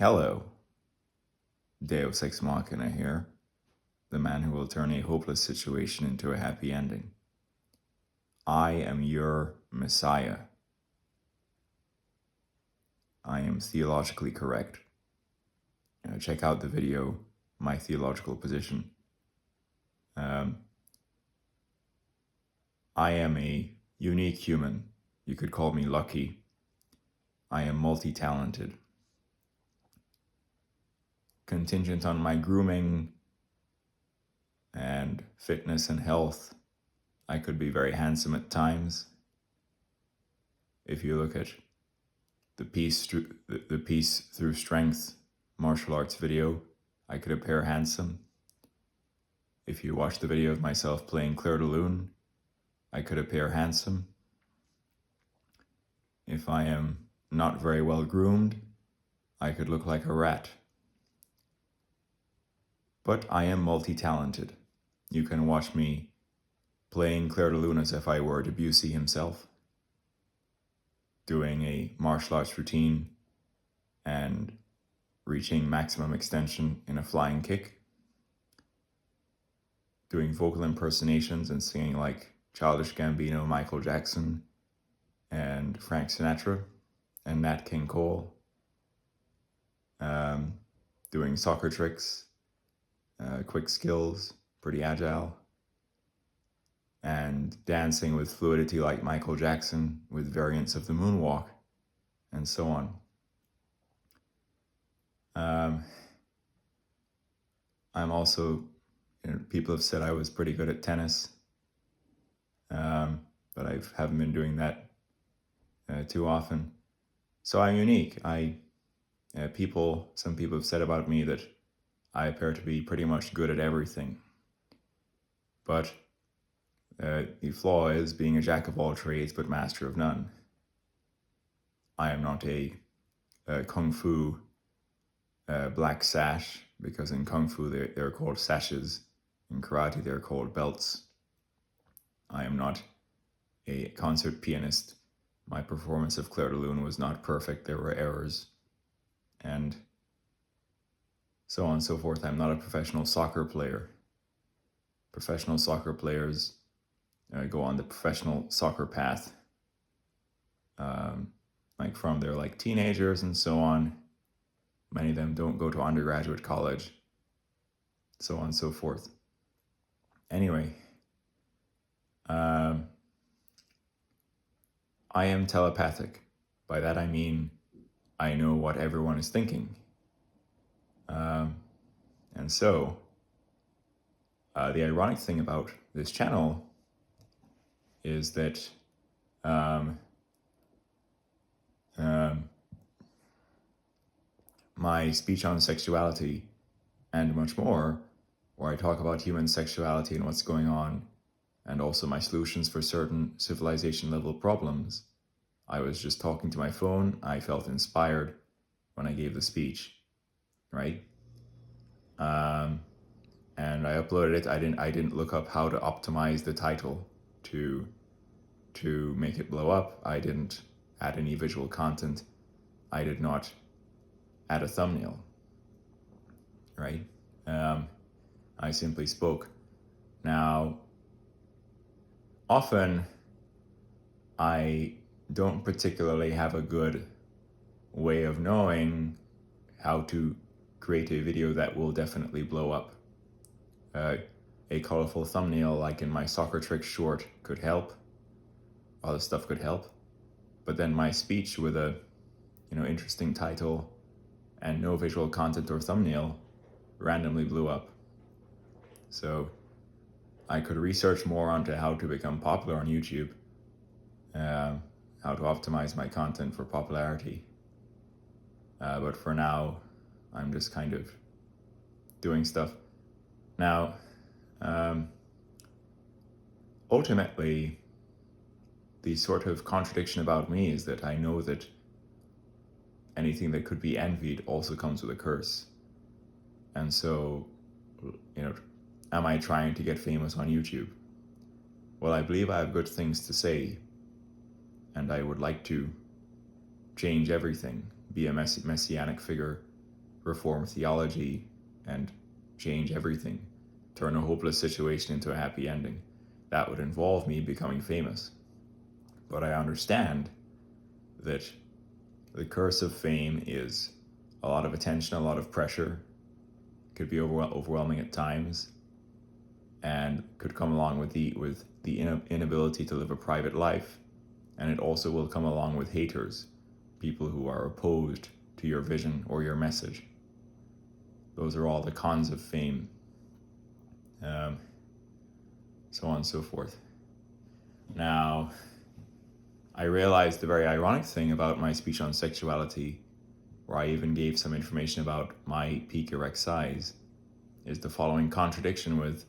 Hello, Deus Ex Machina here, the man who will turn a hopeless situation into a happy ending. I am your Messiah. I am theologically correct. Check out the video, My Theological Position. I am a unique human. You could call me lucky. I am multi-talented. Contingent on my grooming and fitness and health, I could be very handsome at times. If you look at the Peace Through Strength martial arts video, I could appear handsome. If you watch the video of myself playing Clair de Lune, I could appear handsome. If I am not very well groomed, I could look like a rat. But I am multi-talented. You can watch me playing Clair de Lune as if I were Debussy himself, doing a martial arts routine and reaching maximum extension in a flying kick, doing vocal impersonations and singing like Childish Gambino, Michael Jackson, and Frank Sinatra, and Nat King Cole, doing soccer tricks, quick skills, pretty agile, and dancing with fluidity like Michael Jackson with variants of the moonwalk, and so on. I'm also, people have said I was pretty good at tennis, but I haven't been doing that too often. So I'm unique. Some people have said about me that I appear to be pretty much good at everything. But the flaw is being a jack of all trades but master of none. I am not a kung fu black sash, because in kung fu they're called sashes. In karate they're called belts. I am not a concert pianist. My performance of Clair de Lune was not perfect. There were errors. And so on and so forth. I'm not a professional soccer player. Professional soccer players go on the professional soccer path, like from their like teenagers and so on. Many of them don't go to undergraduate college, so on and so forth. Anyway, I am telepathic. By that I mean I know what everyone is thinking. And so, the ironic thing about this channel is that my speech on sexuality and much more, where I talk about human sexuality and what's going on, and also my solutions for certain civilization level problems. I was just talking to my phone. I felt inspired when I gave the speech, right? And I uploaded it. I didn't look up how to optimize the title to make it blow up. I didn't add any visual content. I did not add a thumbnail, right? I simply spoke. Now, often I don't particularly have a good way of knowing how to create a video that will definitely blow up. A colorful thumbnail like in my soccer trick short could help. Other stuff could help. But then my speech with a interesting title and no visual content or thumbnail randomly blew up. So I could research more onto how to become popular on YouTube, how to optimize my content for popularity. But for now, I'm just kind of doing stuff. Now, ultimately, the sort of contradiction about me is that I know that anything that could be envied also comes with a curse. And so, am I trying to get famous on YouTube? Well, I believe I have good things to say, and I would like to change everything, be a messianic figure reform theology and change everything, turn a hopeless situation into a happy ending. That would involve me becoming famous. But I understand that the curse of fame is a lot of attention, a lot of pressure, could be overwhelming at times, and could come along with the inability to live a private life. And it also will come along with haters, people who are opposed to your vision or your message. Those are all the cons of fame, so on and so forth. Now, I realized the very ironic thing about my speech on sexuality, where I even gave some information about my peak erect size, is the following contradiction with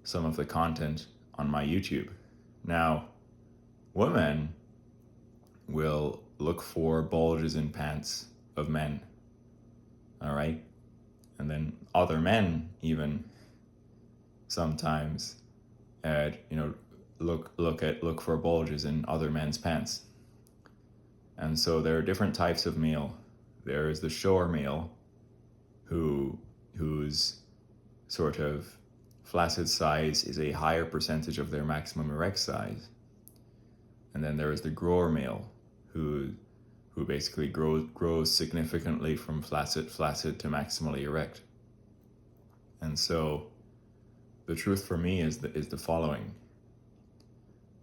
some of the content on my YouTube. Now, women will look for bulges in pants of men, all right? And then other men even sometimes, look for bulges in other men's pants. And so there are different types of male. There is the shower male, whose sort of flaccid size is a higher percentage of their maximum erect size. And then there is the grower male, who basically grows significantly from flaccid to maximally erect. And so the truth for me is the following.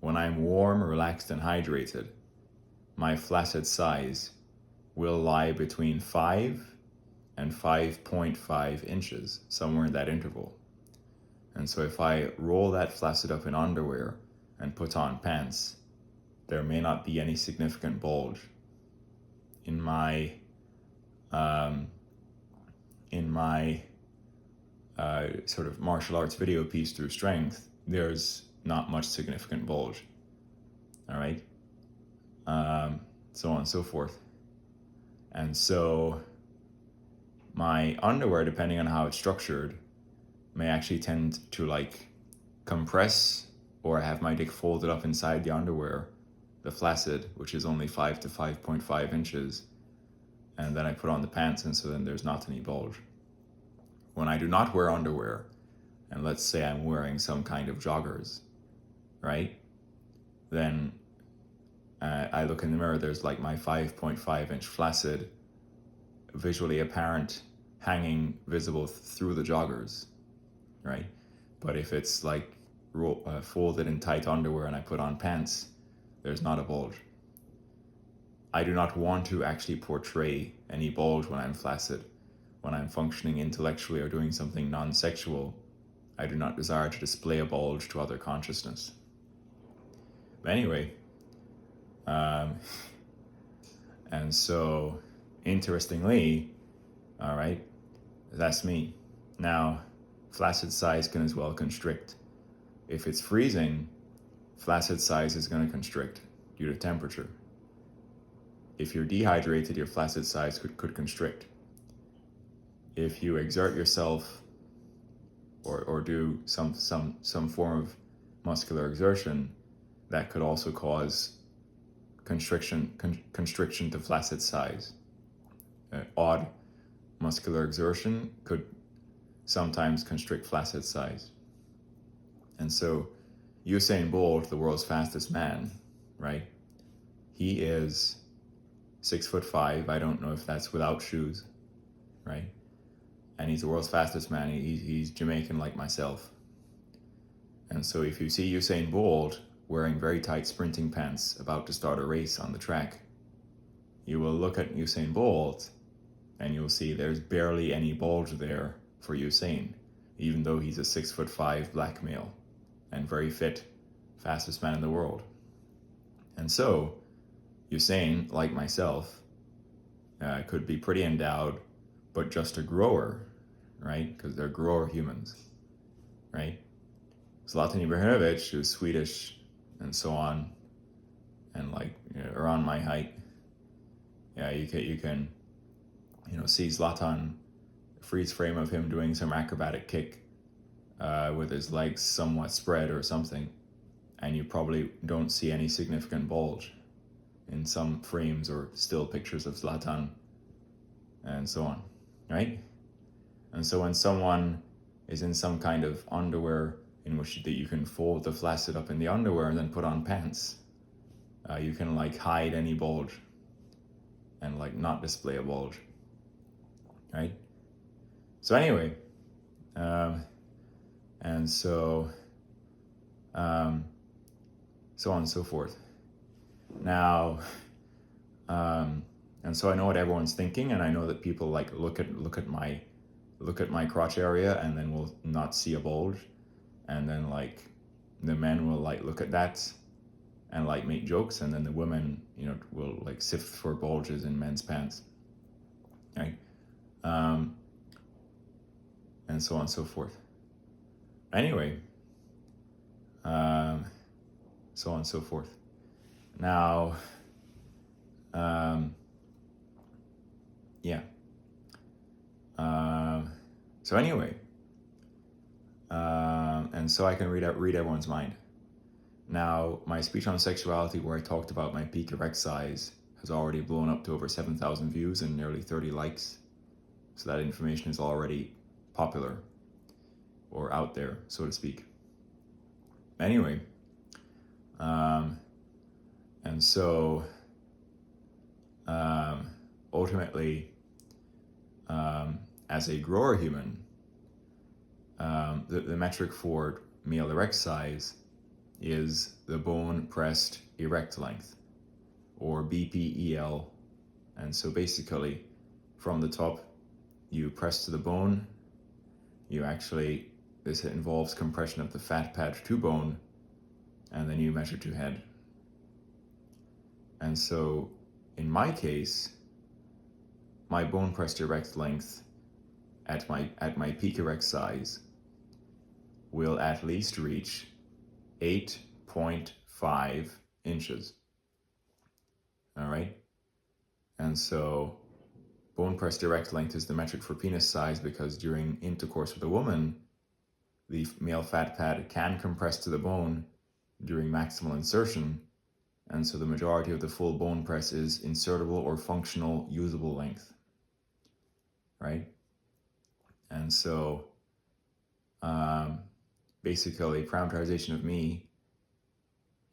When I'm warm, relaxed, and hydrated, my flaccid size will lie between 5 and 5.5 inches, somewhere in that interval. And so if I roll that flaccid up in underwear and put on pants, there may not be any significant bulge. In my sort of martial arts video piece, Through Strength, there's not much significant bulge. All right, so on and so forth. And so my underwear, depending on how it's structured, may actually tend to compress, or have my dick folded up inside the underwear, the flaccid, which is only 5 to 5.5 inches, and then I put on the pants, and so then there's not any bulge. When I do not wear underwear, and let's say I'm wearing some kind of joggers, right? Then I look in the mirror, there's my 5.5 inch flaccid, visually apparent, hanging visible through the joggers, right? But if it's folded in tight underwear and I put on pants, there's not a bulge. I do not want to actually portray any bulge when I'm flaccid. When I'm functioning intellectually or doing something non-sexual, I do not desire to display a bulge to other consciousness. But anyway, and so, interestingly, all right, that's me. Now, flaccid size can as well constrict. If it's freezing, flaccid size is going to constrict due to temperature. If you're dehydrated, your flaccid size could constrict. If you exert yourself or do some form of muscular exertion, that could also cause constriction to flaccid size. Odd muscular exertion could sometimes constrict flaccid size. And so Usain Bolt, the world's fastest man, right? He is 6'5". I don't know if that's without shoes, right? And he's the world's fastest man. He's Jamaican like myself. And so if you see Usain Bolt wearing very tight sprinting pants about to start a race on the track, you will look at Usain Bolt and you'll see there's barely any bulge there for Usain, even though he's a 6'5" black male and very fit, fastest man in the world. And so Usain, like myself, could be pretty endowed, but just a grower, right? Because they're grower humans, right? Zlatan Ibrahimovic, who's Swedish and so on, and around my height, yeah, you can see Zlatan, freeze frame of him doing some acrobatic kick with his legs somewhat spread or something, and you probably don't see any significant bulge in some frames or still pictures of Zlatan and so on. right? And so when someone is in some kind of underwear in which that you can fold the flaccid up in the underwear and then put on pants, you can like hide any bulge and like not display a bulge, right? So anyway, and so so on and so forth. Now, and so I know what everyone's thinking, and I know that people like look at my crotch area and then will not see a bulge, and then like the men will like look at that and like make jokes, and then the women, will like sift for bulges in men's pants, right? And so on and so forth. Anyway, so on and so forth. Now, yeah. So anyway, and so I can read everyone's mind. Now, my speech on sexuality, where I talked about my peak erect size, has already blown up to over 7,000 views and nearly 30 likes. So that information is already popular, or out there, so to speak. Anyway, and so ultimately, as a grower human, the metric for male erect size is the bone pressed erect length, or BPEL. And so basically, from the top, you press to the bone. This involves compression of the fat pad to bone, and then you measure to head. And so, in my case, my bone pressed erect length at my peak erect size will at least reach 8.5 inches. All right? And so bone pressed erect length is the metric for penis size, because during intercourse with a woman, the male fat pad can compress to the bone during maximal insertion, and so the majority of the full bone press is insertable or functional usable length, right? And so basically, parameterization of me,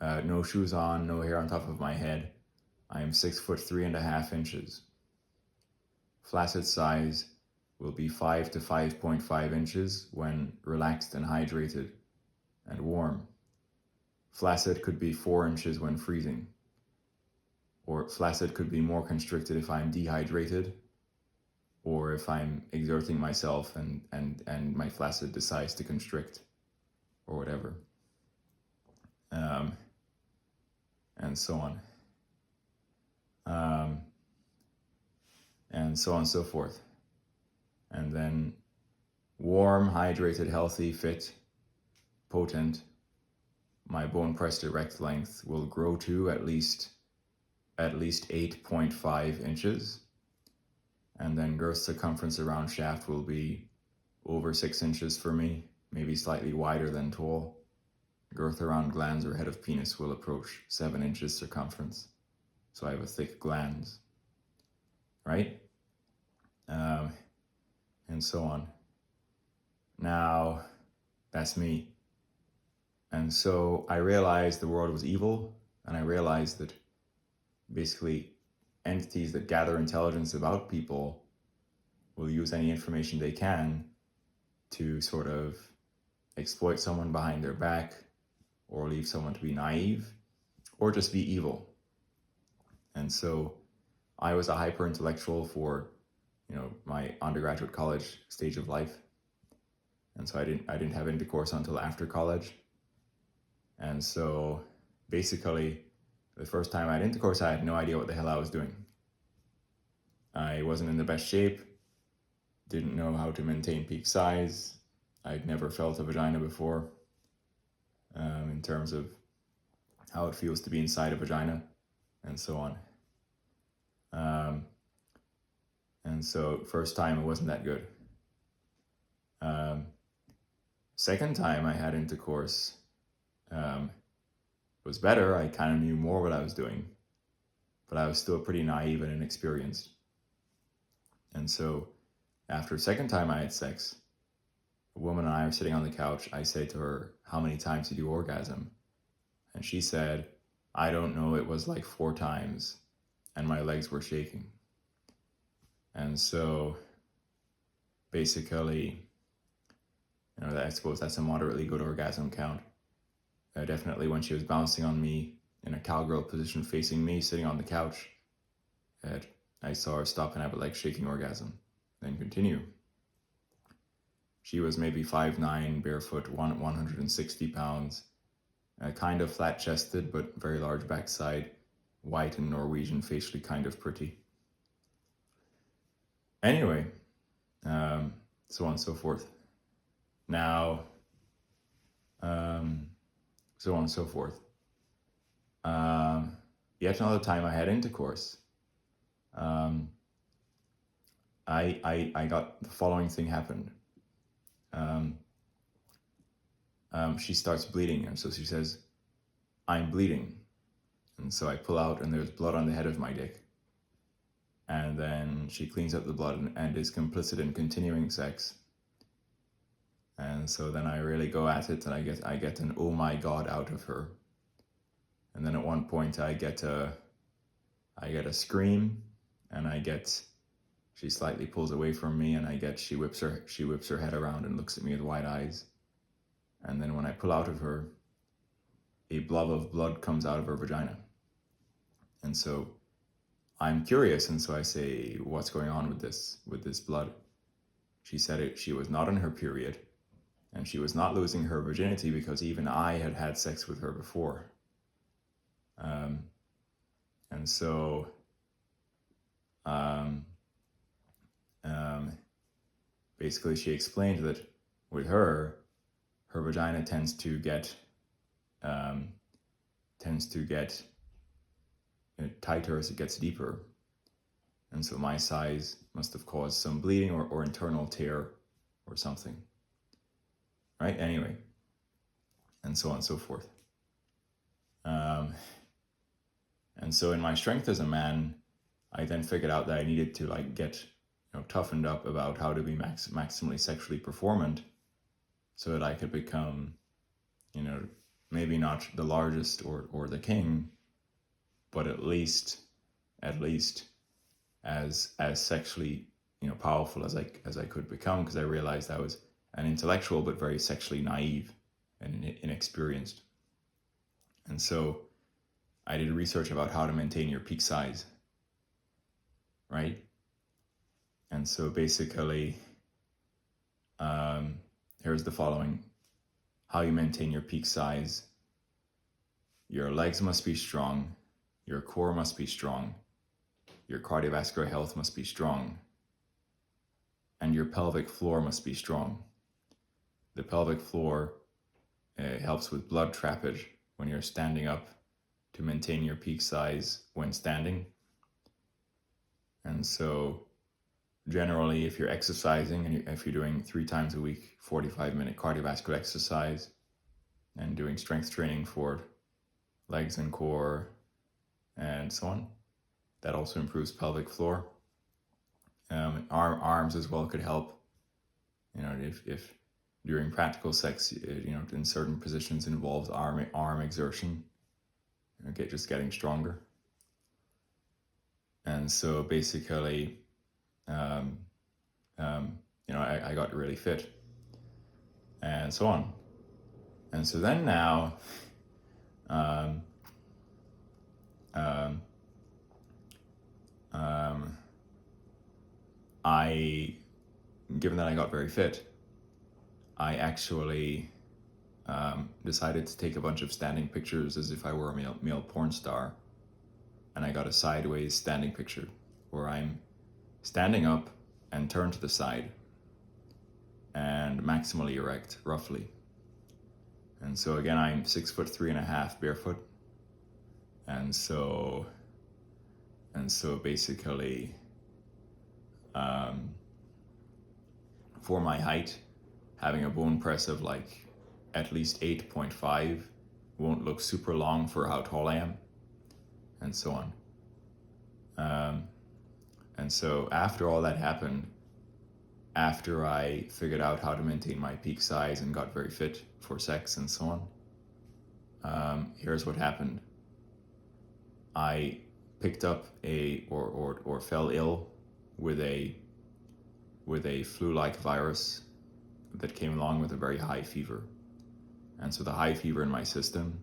no shoes on, no hair on top of my head, I am 6'3.5" Flaccid size will be 5 to 5.5 inches when relaxed and hydrated and warm. Flaccid could be 4 inches when freezing. Or flaccid could be more constricted if I'm dehydrated, or if I'm exerting myself and my flaccid decides to constrict, or whatever. And so on. And so on and so forth. And then warm, hydrated, healthy, fit, potent, my bone pressed erect length will grow to at least 8.5 inches. And then girth circumference around shaft will be over 6 inches for me, maybe slightly wider than tall. Girth around glans or head of penis will approach 7 inches circumference. So I have a thick glans, right? And so on. Now, that's me. And so I realized the world was evil, and I realized that basically entities that gather intelligence about people will use any information they can to sort of exploit someone behind their back, or leave someone to be naive, or just be evil. And so I was a hyper intellectual for my undergraduate college stage of life, and so I didn't have intercourse until after college. And so basically, the first time I had intercourse, I had no idea what the hell I was doing. I wasn't in the best shape, didn't know how to maintain peak size. I'd never felt a vagina before, in terms of how it feels to be inside a vagina, and so on. And so first time, it wasn't that good. Second time I had intercourse, was better. I kind of knew more what I was doing, but I was still pretty naive and inexperienced. And so After the second time I had sex, a woman and I are sitting on the couch. I say to her, "How many times did you orgasm?" And she said, "I don't know, it was like 4 times." And my legs were shaking. And so basically, I suppose that's a moderately good orgasm count. Definitely when she was bouncing on me in a cowgirl position facing me, sitting on the couch, I saw her stop and have a leg shaking orgasm, then continue. She was maybe 5'9", barefoot, 160 pounds, kind of flat-chested, but very large backside, white and Norwegian, facially kind of pretty. Anyway, so on and so forth. Now, so on and so forth. Yet another time I had intercourse. I got the following thing happened. She starts bleeding, and so she says, "I'm bleeding." And so I pull out, and there's blood on the head of my dick. And then she cleans up the blood and is complicit in continuing sex. And so then I really go at it, and I get an "oh my god" out of her. And then at one point I get a scream, and she slightly pulls away from me, and she whips her head around and looks at me with wide eyes. And then when I pull out of her, a blob of blood comes out of her vagina. And so I'm curious, and so I say, "What's going on with this blood?" She said she was not on her period, and she was not losing her virginity because even I had had sex with her before. And so basically she explained that with her vagina tends to get tighter as it gets deeper. And so my size must have caused some bleeding or internal tear or something. Right? Anyway. And so on and so forth. And so in my strength as a man, I then figured out that I needed to get toughened up about how to be maximally sexually performant, so that I could become, maybe not the largest or the king, but at least as sexually powerful as I could become, because I realized I was an intellectual but very sexually naive and inexperienced. And so I did research about how to maintain your peak size, right? And so basically, here's the following: how you maintain your peak size. Your legs must be strong, your core must be strong, your cardiovascular health must be strong, and your pelvic floor must be strong. The pelvic floor helps with blood trappage when you're standing up, to maintain your peak size when standing. And so generally, if you're exercising, and if you're doing 3 times a week, 45-minute cardiovascular exercise, and doing strength training for legs and core and so on, that also improves pelvic floor. Arms as well could help. If during practical sex, in certain positions involves arm exertion, just getting stronger. And so basically, I got really fit, and so on. And so then now, given that I got very fit, I actually decided to take a bunch of standing pictures as if I were a male porn star. And I got a sideways standing picture where I'm standing up and turned to the side and maximally erect, roughly. And so again, I'm 6'3.5" barefoot. And so basically, for my height, having a bone press of at least 8.5 won't look super long for how tall I am, and so on. And so after all that happened, after I figured out how to maintain my peak size and got very fit for sex and so on, here's what happened. I picked up or fell ill with a flu-like virus that came along with a very high fever. And so the high fever in my system,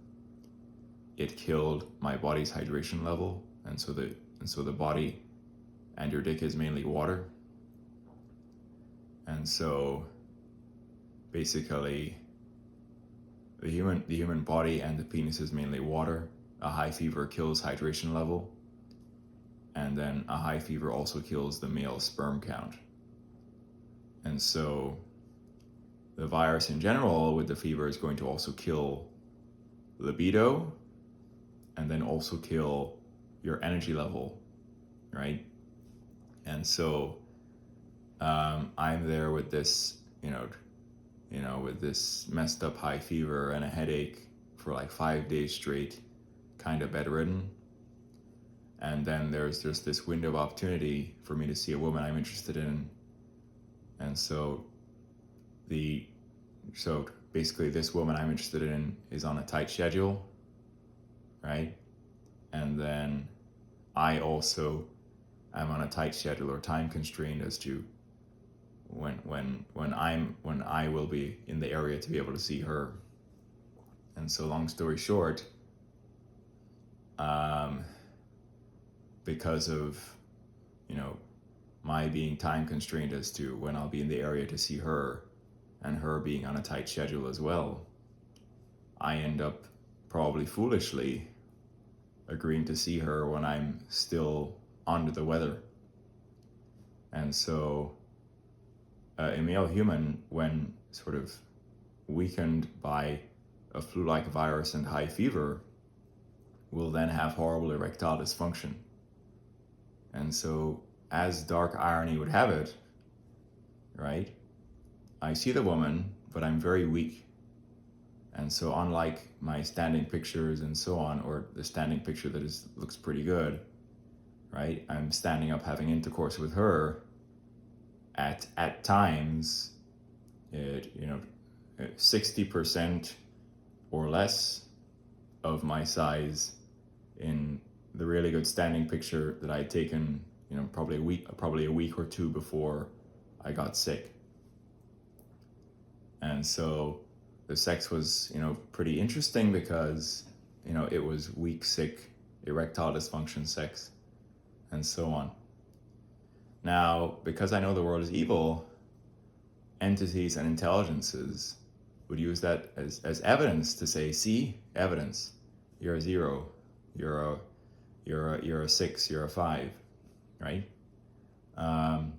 it killed my body's hydration level. And so the body and your dick is mainly water. And so basically the human body and the penis is mainly water. A high fever kills hydration level. And then a high fever also kills the male sperm count. And so the virus in general with the fever is going to also kill libido and then also kill your energy level, right? And so I'm there with this, with this messed up high fever and a headache for like 5 days straight, kind of bedridden. And then there's just this window of opportunity for me to see a woman I'm interested in. And so basically this woman I'm interested in is on a tight schedule, right? And then I also am on a tight schedule or time constrained as to when I will be in the area to be able to see her. And so long story short, because of my being time constrained as to when I'll be in the area to see her, and her being on a tight schedule as well, I end up probably foolishly agreeing to see her when I'm still under the weather. And so a male human, when sort of weakened by a flu-like virus and high fever, will then have horrible erectile dysfunction. And so, as dark irony would have it, right, I see the woman, but I'm very weak. And so unlike my standing pictures and so on, or the standing picture that looks pretty good, right, I'm standing up having intercourse with her at times, 60% or less of my size in the really good standing picture that I had taken, probably a week or two before I got sick. And so the sex was, pretty interesting because, it was weak, sick, erectile dysfunction sex, and so on. Now, because I know the world is evil, entities and intelligences would use that as evidence to say, see, evidence, you're a 0, you're a 6, you're a 5, right? And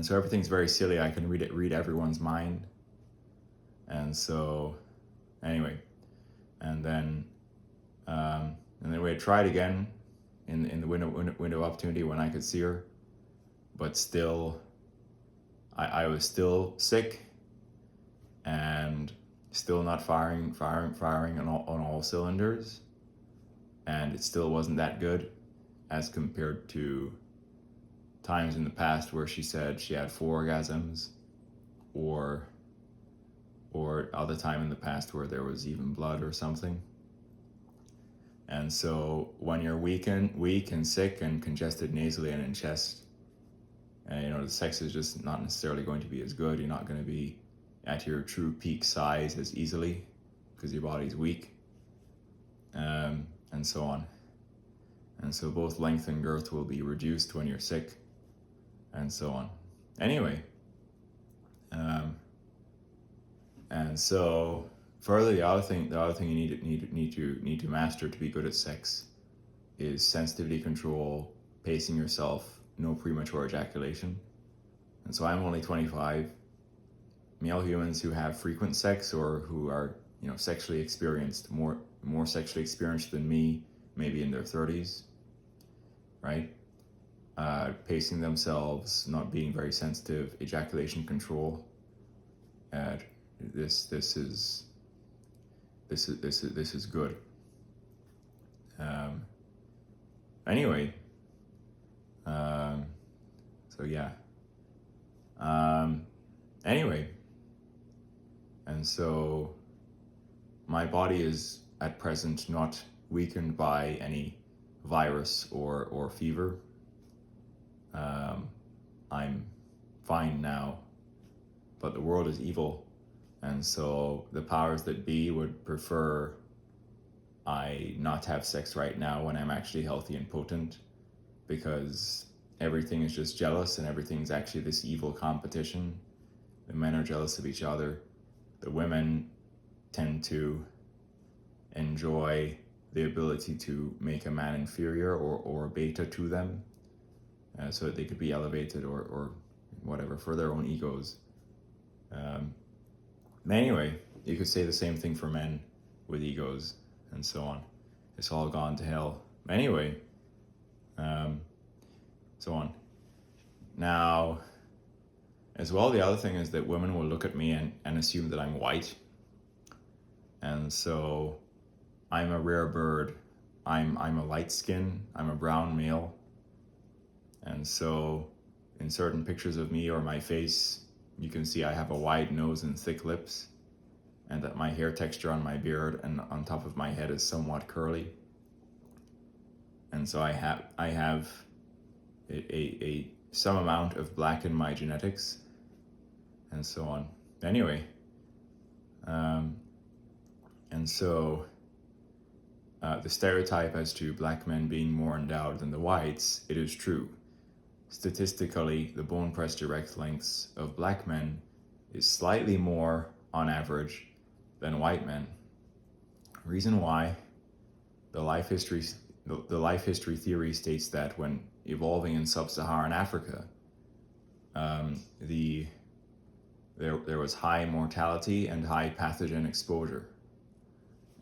so everything's very silly. I can read everyone's mind. And so, anyway, and then we tried again in the window of opportunity when I could see her, but still, I was still sick, and still not firing on all cylinders, and it still wasn't that good, as compared to times in the past where she said she had 4 orgasms, or other time in the past where there was even blood or something. And so when you're weak and sick and congested nasally and in chest, the sex is just not necessarily going to be as good. You're not going to be at your true peak size as easily because your body's weak, and so on. And so both length and girth will be reduced when you're sick, and so on. Anyway, and so further, the other thing you need to master to be good at sex is sensitivity control, pacing yourself, no premature ejaculation. And so I'm only 25. Male humans who have frequent sex or who are sexually experienced, more sexually experienced than me, maybe in their 30s, right? Pacing themselves, not being very sensitive, ejaculation control. This is good. Anyway, so yeah, Um, anyway, and so my body is at present not weakened by any virus or fever. I'm fine now, but the world is evil, and so the powers that be would prefer I not have sex right now when I'm actually healthy and potent, because everything is just jealous and everything's actually this evil competition. The men are jealous of each other. The women tend to enjoy the ability to make a man inferior or a beta to them, so that they could be elevated or whatever for their own egos. Anyway, you could say the same thing for men with egos and so on. It's all gone to hell. Anyway, so on. Now, as well, the other thing is that women will look at me and assume that I'm white. And so I'm a rare bird. I'm a light skin. I'm a brown male. And so in certain pictures of me or my face, you can see I have a wide nose and thick lips, and that my hair texture on my beard and on top of my head is somewhat curly. And so I have a some amount of black in my genetics, and so on. Anyway, and so the stereotype as to black men being more endowed than the whites, it is true. Statistically, the bone press direct lengths of black men is slightly more on average than white men. Reason why? The life history theory states that when evolving in sub-Saharan Africa, there was high mortality and high pathogen exposure,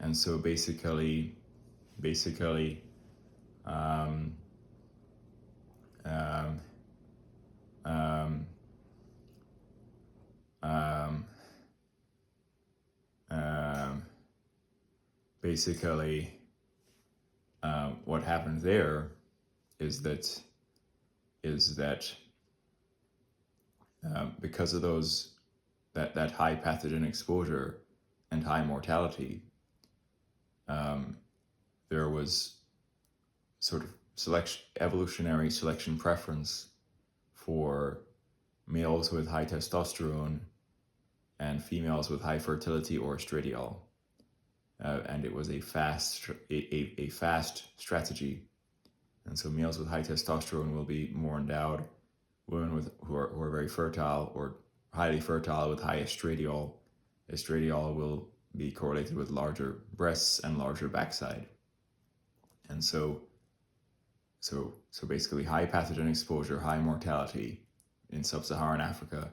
and so basically, what happened there is that because of that high pathogen exposure and high mortality, there was sort of evolutionary selection preference for males with high testosterone and females with high fertility or estradiol. And it was a fast strategy. And so males with high testosterone will be more endowed. Women who are very fertile or highly fertile with high estradiol will be correlated with larger breasts and larger backside. And so basically high pathogen exposure, high mortality in sub-Saharan Africa,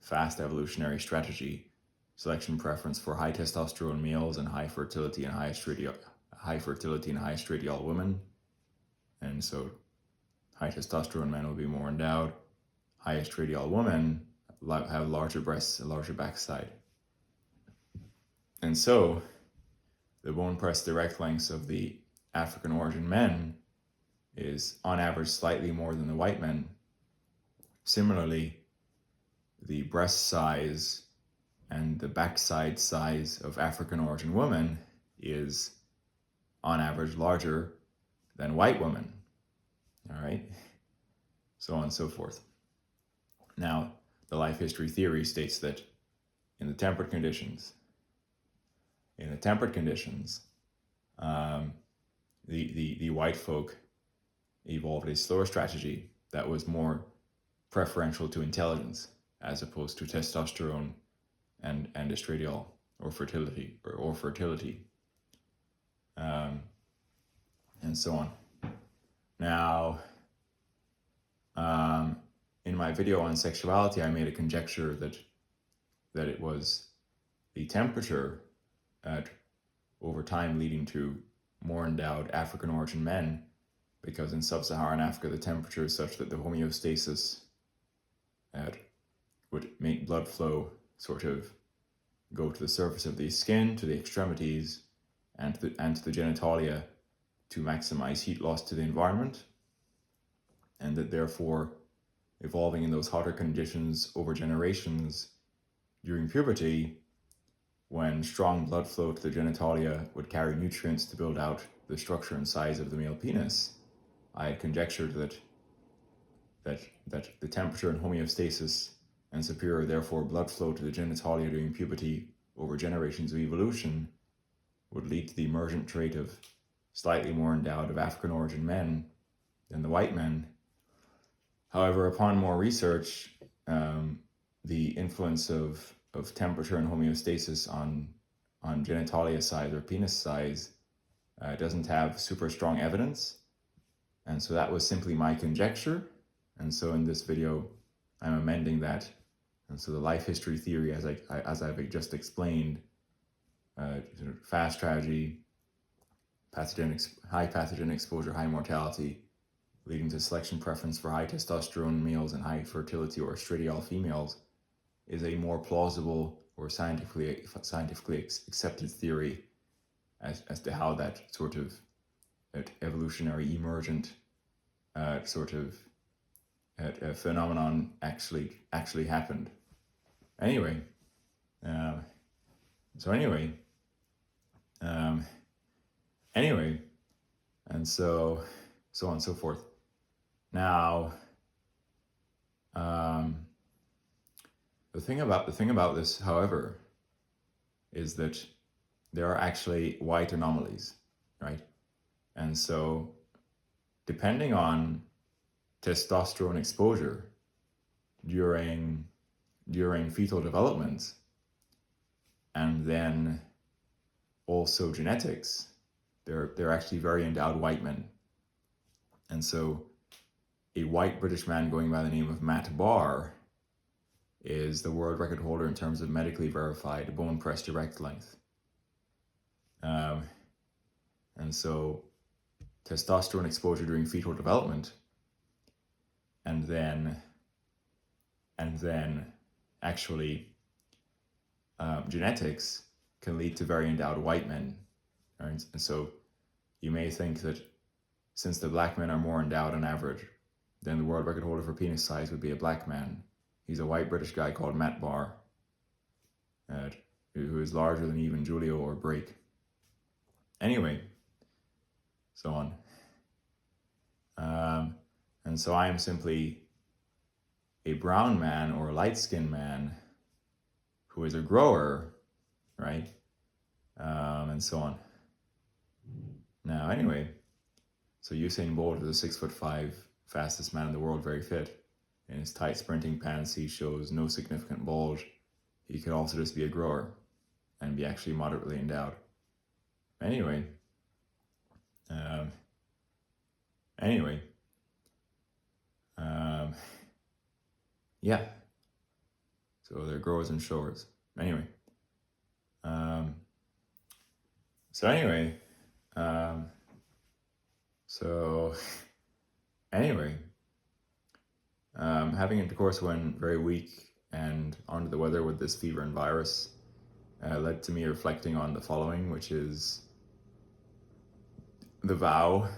fast evolutionary strategy, selection preference for high testosterone males and high fertility and high estradiol women. And so high testosterone men will be more endowed. High estradiol women have larger breasts and larger backside. And so the bone press direct lengths of the African origin men is on average slightly more than the white men. Similarly, the breast size and the backside size of African origin women is on average larger than white women. All right, so on and so forth. Now, the life history theory states that in the temperate conditions, the white folk evolved a slower strategy that was more preferential to intelligence as opposed to testosterone and estradiol or fertility and so on. Now, in my video on sexuality, I made a conjecture that it was the temperature over time leading to more endowed African origin men, because in sub-Saharan Africa the temperature is such that the homeostasis would make blood flow sort of go to the surface of the skin, to the extremities, and to the genitalia to maximize heat loss to the environment, and that therefore evolving in those hotter conditions over generations during puberty, when strong blood flow to the genitalia would carry nutrients to build out the structure and size of the male penis, I had conjectured that the temperature and homeostasis and superior, therefore, blood flow to the genitalia during puberty over generations of evolution would lead to the emergent trait of slightly more endowed of African origin men than the white men. However, upon more research, the influence of temperature and homeostasis on genitalia size or penis size doesn't have super strong evidence. And so that was simply my conjecture. And so in this video, I'm amending that. And so the life history theory, as I've just explained, fast strategy, high pathogen exposure, high mortality, leading to selection preference for high testosterone males and high fertility or estradiol females, is a more plausible or scientifically accepted theory as to how that sort of evolutionary emergent sort of phenomenon actually happened. Anyway, and so on and so forth. Now, the thing about this, however, is that there are actually white anomalies, right? And so, depending on testosterone exposure during fetal development, and then also genetics, they're actually very endowed white men. And so a white British man going by the name of Matt Barr is the world record holder in terms of medically verified bone press direct length. And so testosterone exposure during fetal development, and then actually genetics can lead to very endowed white men. Right? And so you may think that since the black men are more endowed on average, then the world record holder for penis size would be a black man. He's a white British guy called Matt Barr, who is larger than even Julio or Brake. Anyway, so on. And so I am simply a brown man or a light-skinned man who is a grower, right? And so on. Now, anyway, so Usain Bolt is a 6'5" fastest man in the world, very fit. In his tight sprinting pants, he shows no significant bulge. He could also just be a grower and be actually moderately endowed. Anyway, yeah. So they're growers and showers. Anyway, having intercourse when very weak and under the weather with this fever and virus led to me reflecting on the following, which is the vow,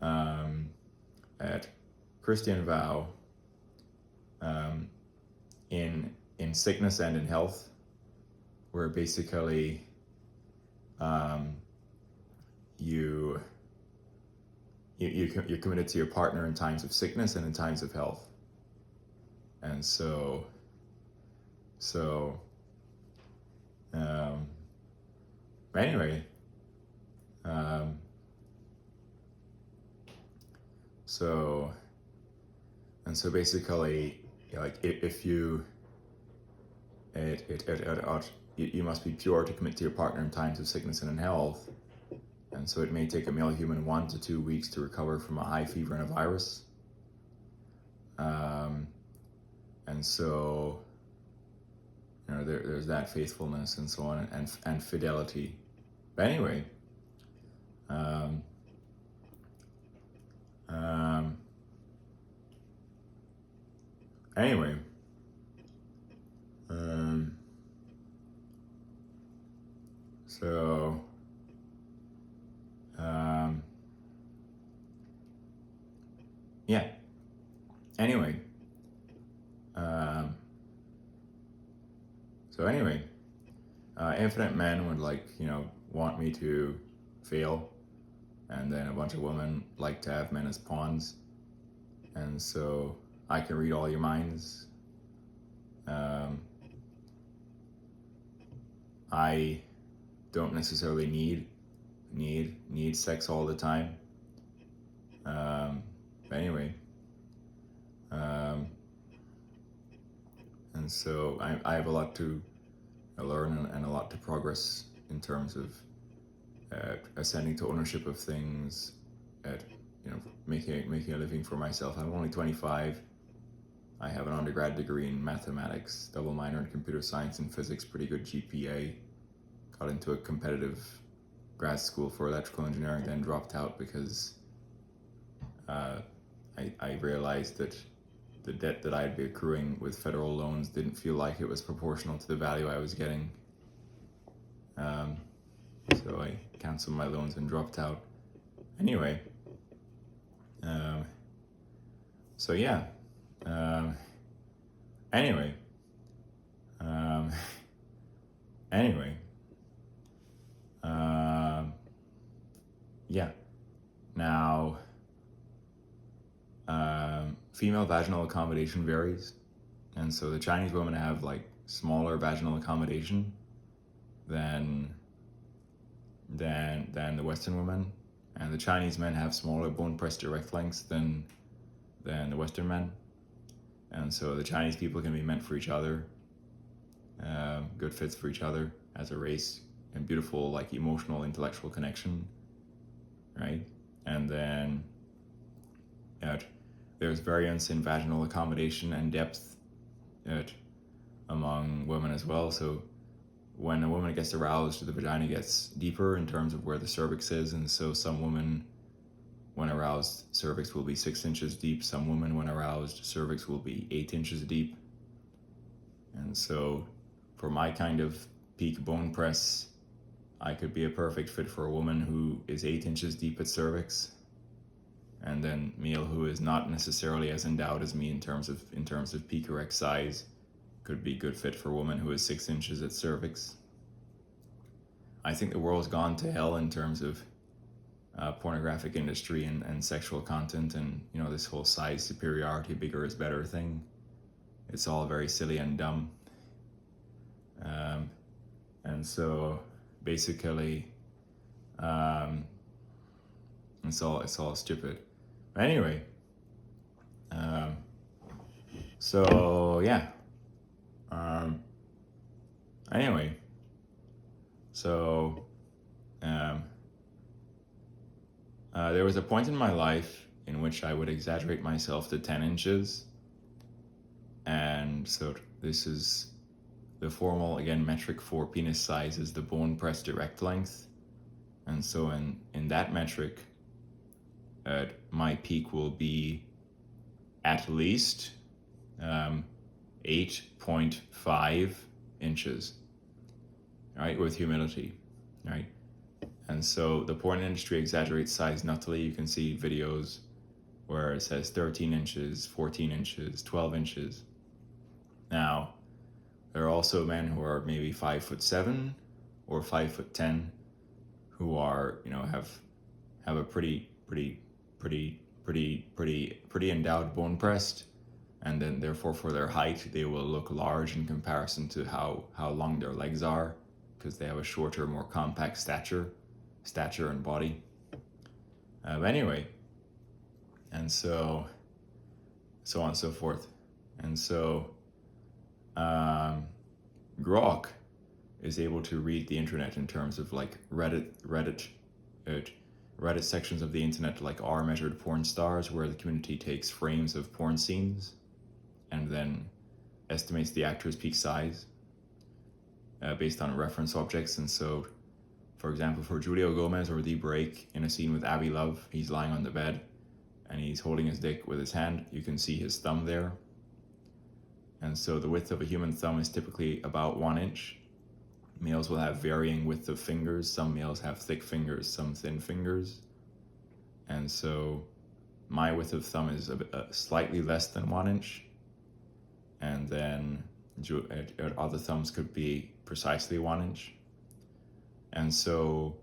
at Christian vow, in sickness and in health, where basically you're committed to your partner in times of sickness and in times of health. And so basically, like if you you must be pure to commit to your partner in times of sickness and in health. And so it may take a male human 1 to 2 weeks to recover from a high fever and a virus. And so, there's that faithfulness and so on, and fidelity. But anyway, yeah. Anyway, So anyway, infinite men would want me to fail, and then a bunch of women like to have men as pawns, and so I can read all your minds. I don't necessarily need sex all the time. Anyway, and so I have a lot to learn and a lot to progress in terms of ascending to ownership of things, at making a living for myself. I'm only 25. I have an undergrad degree in mathematics, double minor in computer science and physics, pretty good GPA. Got into a competitive grad school for electrical engineering, then dropped out because I realized that the debt that I'd be accruing with federal loans didn't feel like it was proportional to the value I was getting. So I canceled my loans and dropped out. Anyway, so yeah. Anyway. Anyway. Yeah. Now, female vaginal accommodation varies, and so the Chinese women have like smaller vaginal accommodation than the Western women, and the Chinese men have smaller bone pressed direct lengths than the Western men, and so the Chinese people can be meant for each other, good fits for each other as a race, and beautiful like emotional intellectual connection, right? And then there's variance in vaginal accommodation and depth among women as well. So when a woman gets aroused, the vagina gets deeper in terms of where the cervix is, and so some women, when aroused, cervix will be 6 inches deep. Some women, when aroused, cervix will be 8 inches deep. And so for my kind of peak bone press, I could be a perfect fit for a woman who is 8 inches deep at cervix, and then male who is not necessarily as endowed as me in terms of peak erect size could be good fit for a woman who is 6 inches at cervix. I think the world's gone to hell in terms of pornographic industry and sexual content, and this whole size superiority, bigger is better thing. It's all very silly and dumb, and so basically it's all stupid. But anyway, so yeah. Anyway, so there was a point in my life in which I would exaggerate myself to 10 inches. And so this is the formal, again, metric for penis size is the bone pressed direct length. And so in that metric, my peak will be at least 8.5 inches, right, with humility, right? And so the porn industry exaggerates size nuttily. You can see videos where it says 13 inches, 14 inches, 12 inches. Now, there are also men who are maybe 5'7" or 5'10" who are, have a pretty endowed bone pressed, and then therefore for their height they will look large in comparison to how long their legs are, because they have a shorter, more compact stature and body. Anyway, and so on and so forth. And so Grok is able to read the internet in terms of like Reddit sections of the internet, like R measured porn stars, where the community takes frames of porn scenes and then estimates the actor's peak size based on reference objects. And so, for example, for Julio Gomez or The Break, in a scene with Abby Love, he's lying on the bed and he's holding his dick with his hand. You can see his thumb there. And so the width of a human thumb is typically about 1 inch. Males will have varying width of fingers. Some males have thick fingers, some thin fingers. And so my width of thumb is slightly less than 1 inch. And then Other thumbs could be precisely 1 inch. And so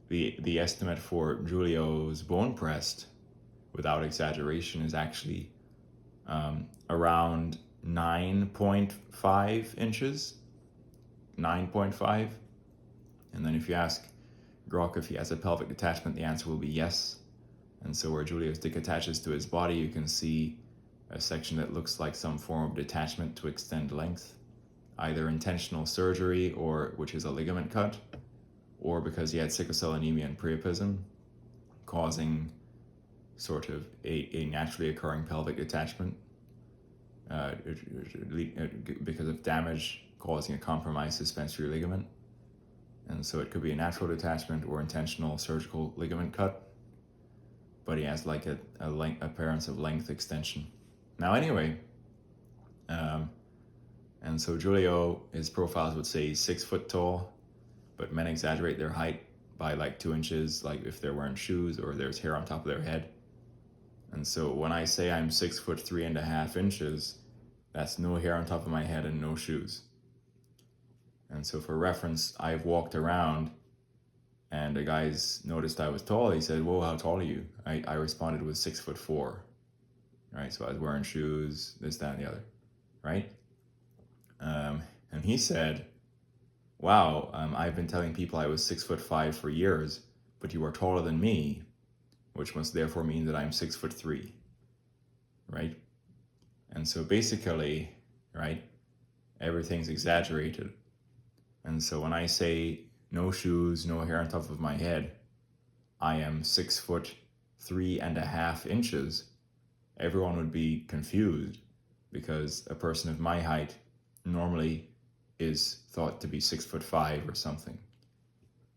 the estimate for Julio's bone pressed, without exaggeration, is actually around 9.5 inches. 9.5. And then if you ask Grok if he has a pelvic detachment, the answer will be yes. And so where Julio's dick attaches to his body, you can see a section that looks like some form of detachment to extend length, either intentional surgery, or which is a ligament cut, or because he had sickle cell anemia and priapism, causing sort of a naturally occurring pelvic detachment because of damage causing a compromised suspensory ligament. And so it could be a natural detachment or intentional surgical ligament cut, but he has like a appearance of length extension. Now anyway, and so Julio, his profiles would say he's 6 foot tall, but men exaggerate their height by like 2 inches, like if they're wearing shoes or there's hair on top of their head. And so when I say I'm 6 foot 3.5 inches, that's no hair on top of my head and no shoes. And so for reference, I've walked around and the guys noticed I was tall. He said, "Whoa, how tall are you?" I responded with 6'4", right? So I was wearing shoes, this, that, and the other, right? And he said, "Wow, I've been telling people I was 6'5" for years, but you are taller than me, which must therefore mean that I'm 6'3", right?" And so basically, right, everything's exaggerated. And so when I say no shoes, no hair on top of my head, I am 6 foot 3.5 inches, everyone would be confused, because a person of my height normally is thought to be 6'5" or something,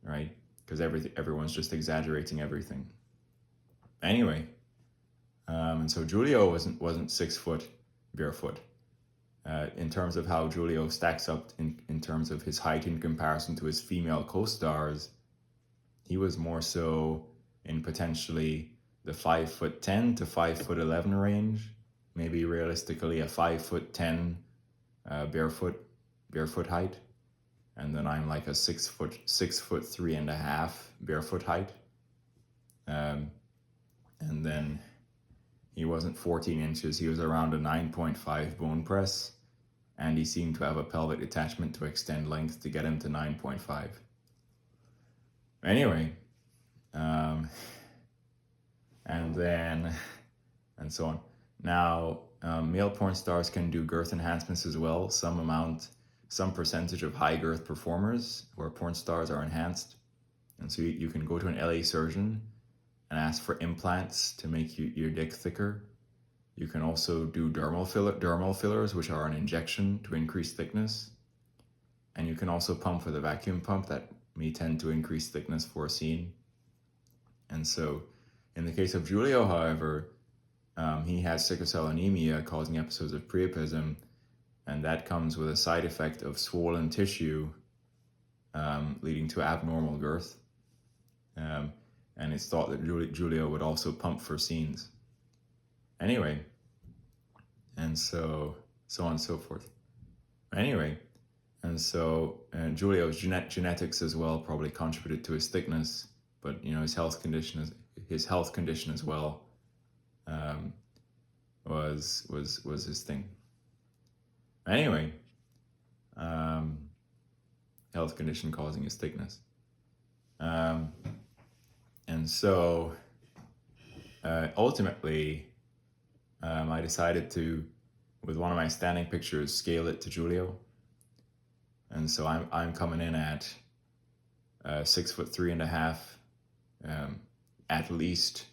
right? Because everyone's just exaggerating everything. Anyway, and so Julio wasn't 6 foot barefoot. In terms of how Julio stacks up in terms of his height in comparison to his female co-stars, he was more so in potentially the 5'10" to 5'11" range, maybe realistically a 5'10" barefoot height, and then I'm like a 6 foot 3.5 barefoot height, and then he wasn't 14 inches, he was around a 9.5 bone press, and he seemed to have a pelvic detachment to extend length to get him to 9.5. Anyway, and so on. Now, male porn stars can do girth enhancements as well. Some percentage of high girth performers where porn stars are enhanced. And so you can go to an LA surgeon and ask for implants to make your dick thicker. You can also do dermal fillers, which are an injection to increase thickness. And you can also pump with a vacuum pump that may tend to increase thickness for a scene. And so in the case of Julio, however, he has sickle cell anemia causing episodes of priapism, and that comes with a side effect of swollen tissue leading to abnormal girth. And it's thought that Julio would also pump for scenes. Anyway, and so on and so forth. Anyway, and so Julio's genetics as well probably contributed to his thickness, but his health condition as well was his thing. Anyway, health condition causing his thickness. And so ultimately, I decided to, with one of my standing pictures, scale it to Julio. And so I'm coming in at 6 foot 3.5, at least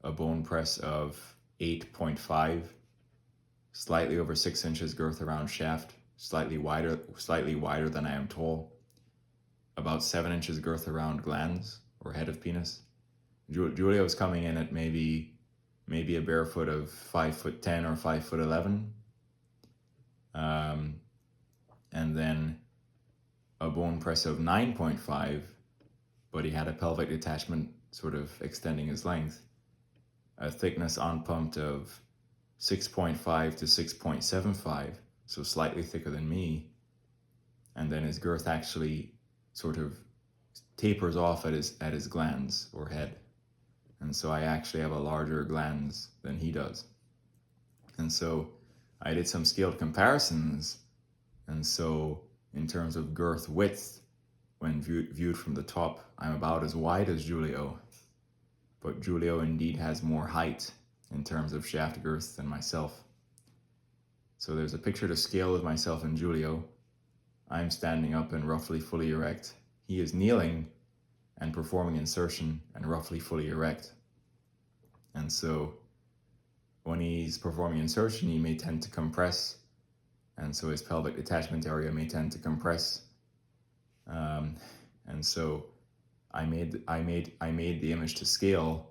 a bone press of 8.5, slightly over 6 inches girth around shaft, slightly wider than I am tall, about 7 inches girth around glands or head of penis. Julio's coming in at maybe a barefoot of 5'10" or 5'11", and then a bone press of 9.5, but he had a pelvic detachment sort of extending his length, a thickness on pumped of 6.5 to 6.75, so slightly thicker than me, and then his girth actually sort of tapers off at his glans or head. And so I actually have a larger glans than he does. And so I did some scaled comparisons. And so in terms of girth width, when viewed from the top, I'm about as wide as Giulio. But Giulio indeed has more height in terms of shaft girth than myself. So there's a picture to scale of myself and Giulio. I'm standing up and roughly fully erect. He is kneeling and performing insertion and roughly fully erect. And so when he's performing insertion, he may tend to compress, and so his pelvic detachment area may tend to compress. And so I made the image to scale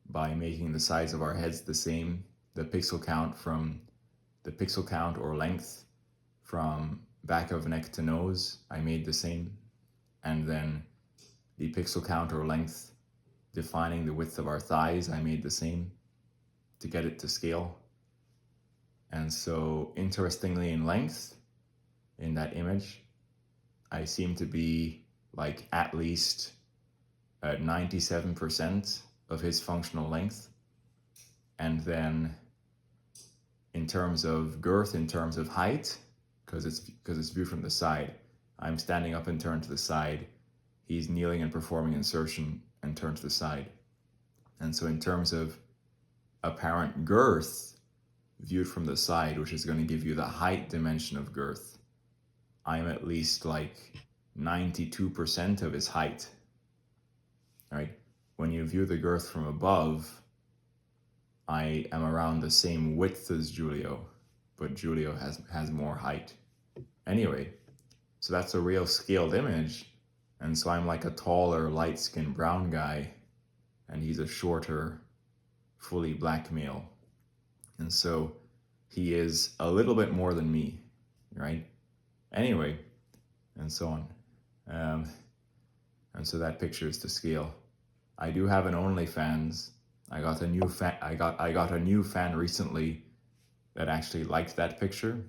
by making the size of our heads the same. The pixel count or length from back of neck to nose, I made the same. And then the pixel count or length defining the width of our thighs, I made the same to get it to scale. And so interestingly, in length, in that image, I seem to be like at least 97% of his functional length. And then in terms of girth, in terms of height, because it's viewed from the side, I'm standing up and turned to the side. He's kneeling and performing insertion and turned to the side. And so in terms of apparent girth viewed from the side, which is going to give you the height dimension of girth, I'm at least like 92% of his height. Right? When you view the girth from above, I am around the same width as Giulio, but Giulio has more height. Anyway, so that's a real scaled image. And so I'm like a taller, light-skinned brown guy, and he's a shorter, fully black male. And so he is a little bit more than me, right? Anyway, and so on. And so that picture is to scale. I do have an OnlyFans. I got a new fan. I got a new fan recently that actually liked that picture.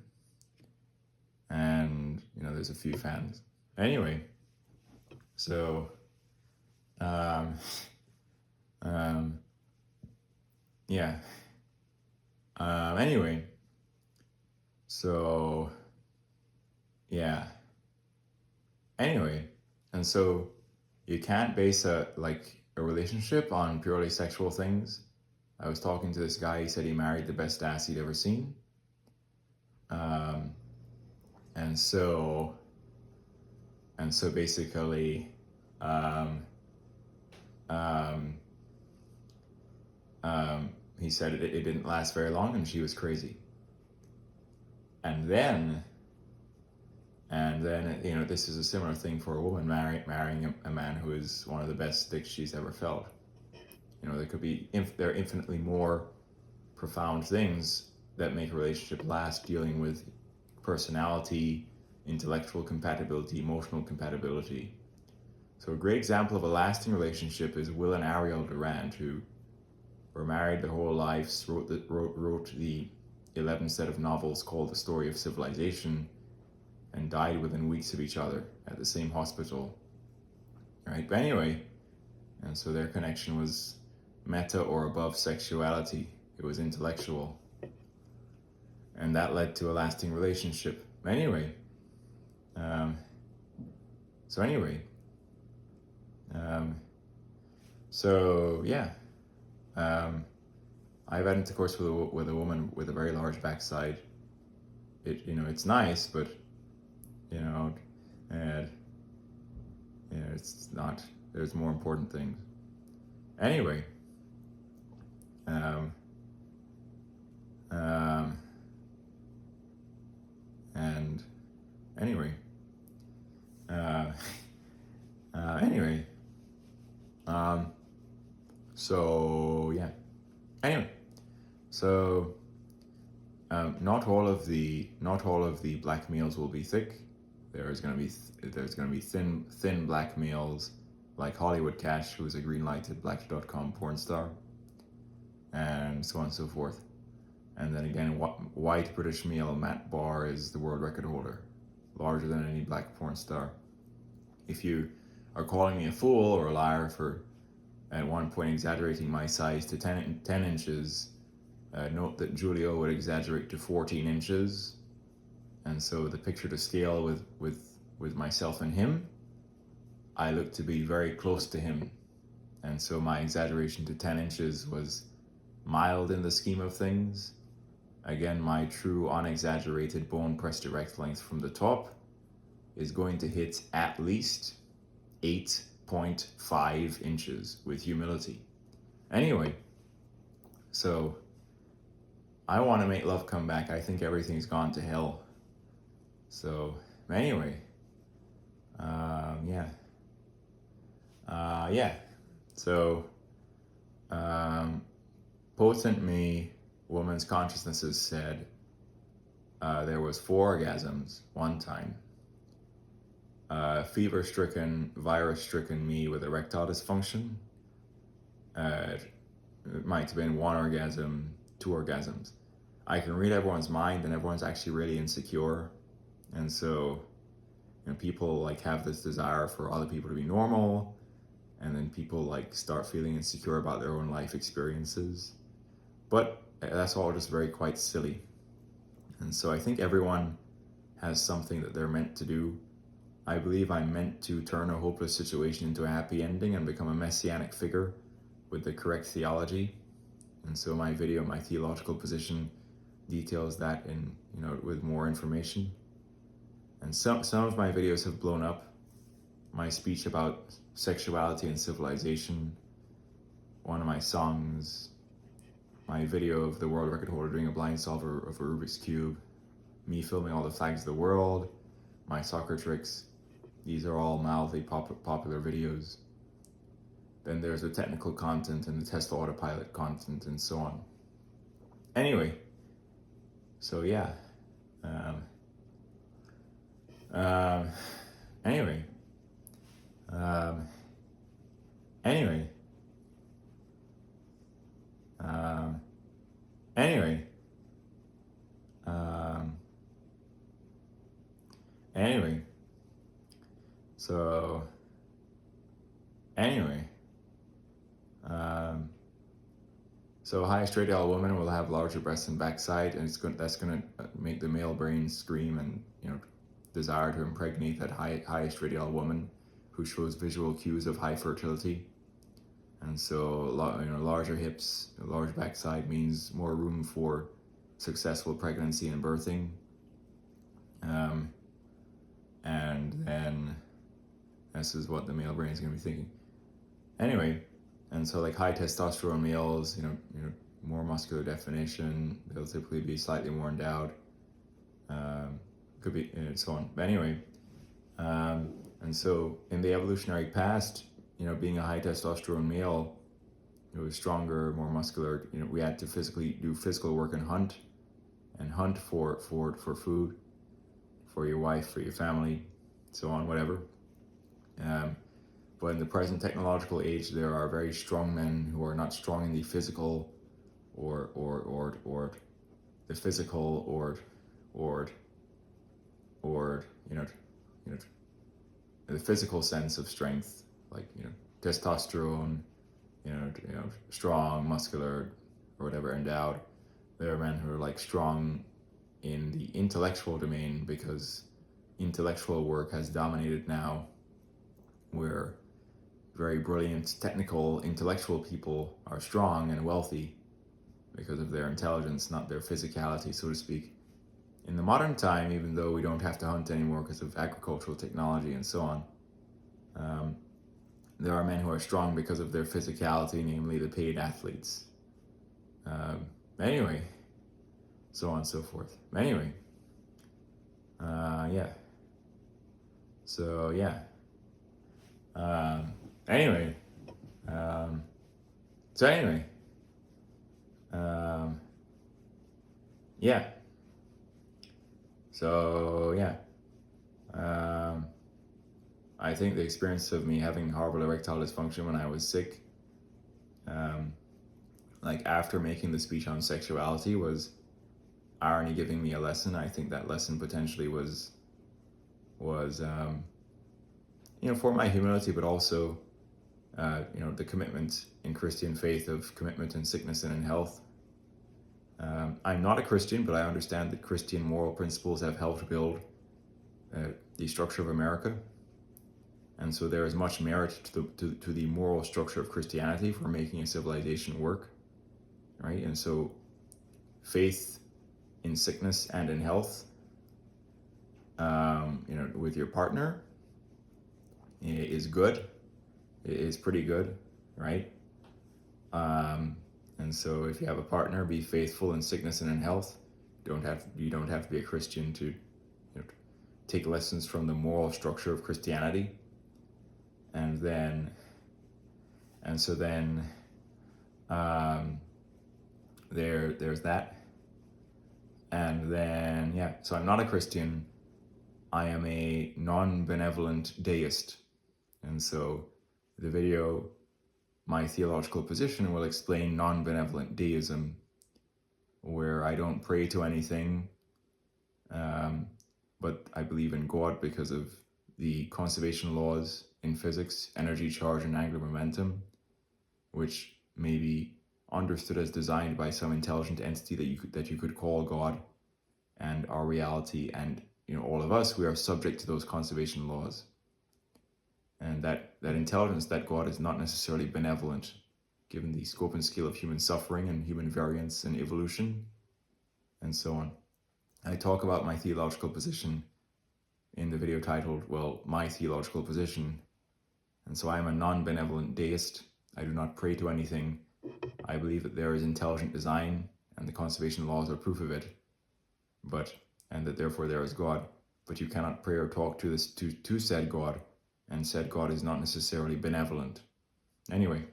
And there's a few fans. Anyway, so yeah. Anyway, so yeah. Anyway, and so you can't base a relationship on purely sexual things. I was talking to this guy. He said he married the best ass he'd ever seen. And so basically, he said it didn't last very long, and she was crazy. And then this is a similar thing for a woman marrying a man who is one of the best dicks she's ever felt. There are infinitely more profound things that make a relationship last, dealing with personality, intellectual compatibility, emotional compatibility. So a great example of a lasting relationship is Will and Ariel Durant, who were married their whole lives, wrote the 11 set of novels called The Story of Civilization, and died within weeks of each other at the same hospital. Right? But anyway, and so their connection was meta or above sexuality. It was intellectual. And that led to a lasting relationship. Anyway, I've had intercourse with a woman with a very large backside. It's nice, but it's not. There's more important things. Anyway, and anyway, so yeah. Anyway, so not all of the black males will be thick. There's gonna be thin black males like Hollywood Cash, who is a green-lighted Black.com porn star, and so on and so forth. And then again, white British male Matt Barr is the world record holder, larger than any black porn star. If you are calling me a fool or a liar for at one point exaggerating my size to 10 inches, note that Julio would exaggerate to 14 inches. And so the picture to scale with myself and him, I look to be very close to him. And so my exaggeration to 10 inches was mild in the scheme of things. Again, my true unexaggerated bone pressed erect length from the top is going to hit at least 8.5 inches with humility. Anyway, so I want to make love come back. I think everything's gone to hell. So anyway, yeah. So, potent me, woman's consciousnesses said there was 4 orgasms one time. Fever-stricken, virus-stricken me with erectile dysfunction. It might have been 1 orgasm, 2 orgasms. I can read everyone's mind, and everyone's actually really insecure. And so, people like have this desire for other people to be normal, and then people like start feeling insecure about their own life experiences. But that's all just very quite silly. And so I think everyone has something that they're meant to do. I believe I'm meant to turn a hopeless situation into a happy ending and become a messianic figure with the correct theology. And so my video, my theological position, details that in, with more information. And some of my videos have blown up. My speech about sexuality and civilization, one of my songs, my video of the world record holder doing a blind solver of a Rubik's Cube, me filming all the flags of the world, my soccer tricks. These are all mildly popular videos. Then there's the technical content and the Tesla Autopilot content and so on. Anyway, so yeah. Anyway. So high estradiol woman will have larger breasts and backside, and that's going to make the male brain scream and desire to impregnate that high estradiol woman who shows visual cues of high fertility. And so larger hips, a large backside means more room for successful pregnancy and birthing. And then this is what the male brain is going to be thinking. Anyway, and so like high testosterone males, more muscular definition, they'll typically be slightly more endowed. Could be, and so on. But anyway, and so in the evolutionary past, being a high testosterone male, it was stronger, more muscular. We had to do physical work and hunt for food, for your wife, for your family, so on, whatever. But in the present technological age, there are very strong men who are not strong in the physical, or the physical, or the physical sense of strength, like testosterone, strong, muscular, or whatever, endowed. There are men who are like strong in the intellectual domain, because intellectual work has dominated now, where very brilliant, technical, intellectual people are strong and wealthy because of their intelligence, not their physicality, so to speak. In the modern time, even though we don't have to hunt anymore because of agricultural technology and so on, there are men who are strong because of their physicality, namely the paid athletes. Anyway, so on and so forth. Anyway, yeah. So, yeah. Anyway. Yeah. So, yeah. I think the experience of me having horrible erectile dysfunction when I was sick, like after making the speech on sexuality, was irony giving me a lesson. I think that lesson potentially was for my humility, but also the commitment in Christian faith of commitment in sickness and in health. I'm not a Christian, but I understand that Christian moral principles have helped build the structure of America. And so there is much merit to the moral structure of Christianity for making a civilization work, right? And so faith in sickness and in health, with your partner is good. It is pretty good, right? And so if you have a partner, be faithful in sickness and in health. You don't have to be a Christian to take lessons from the moral structure of Christianity. And so then there's that. And then, so I'm not a Christian. I am a non-benevolent deist. And so the video, my theological position, will explain non-benevolent deism, where I don't pray to anything, but I believe in God because of the conservation laws in physics, energy, charge, and angular momentum, which may be understood as designed by some intelligent entity that you could call God, and our reality, and all of us, we are subject to those conservation laws. And that intelligence, that God, is not necessarily benevolent, given the scope and scale of human suffering and human variance and evolution, and so on. I talk about my theological position in the video titled, My Theological Position. And so I am a non-benevolent deist. I do not pray to anything. I believe that there is intelligent design, and the conservation laws are proof of it. And that therefore there is God. But you cannot pray or talk to said God, and said God is not necessarily benevolent. Anyway,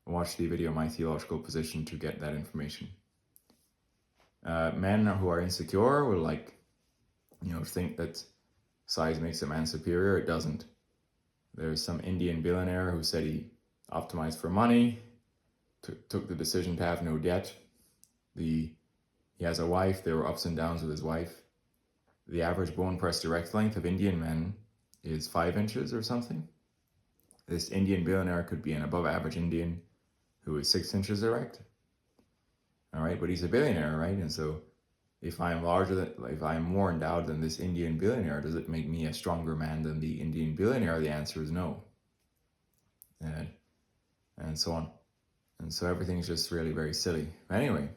watch the video, My Theological Position, to get that information. Men who are insecure will think that size makes a man superior. It doesn't. There's some Indian billionaire who said he optimized for money, took the decision to have no debt. He has a wife. There were ups and downs with his wife. The average bone press direct length of Indian men is 5 inches or something. This Indian billionaire could be an above average Indian who is 6 inches erect. All right, but he's a billionaire, right? And so if I'm more endowed than this Indian billionaire, does it make me a stronger man than the Indian billionaire? The answer is no. And so on. And so everything's just really very silly. Anyway,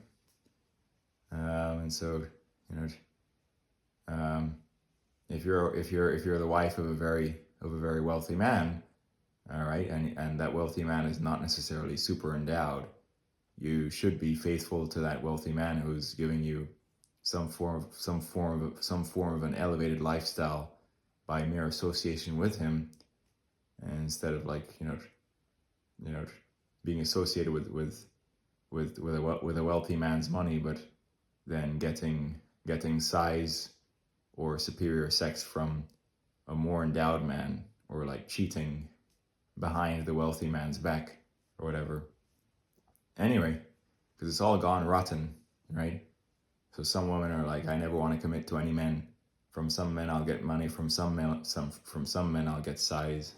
if you're the wife of a very wealthy man, all right, and that wealthy man is not necessarily super endowed, you should be faithful to that wealthy man who's giving you some form of an elevated lifestyle by mere association with him, and instead of being associated with a wealthy man's money, but then getting size or superior sex from a more endowed man, or cheating behind the wealthy man's back or whatever. Anyway, because it's all gone rotten, right? So some women are like, I never want to commit to any men. From some men I'll get money, from some men I'll get size.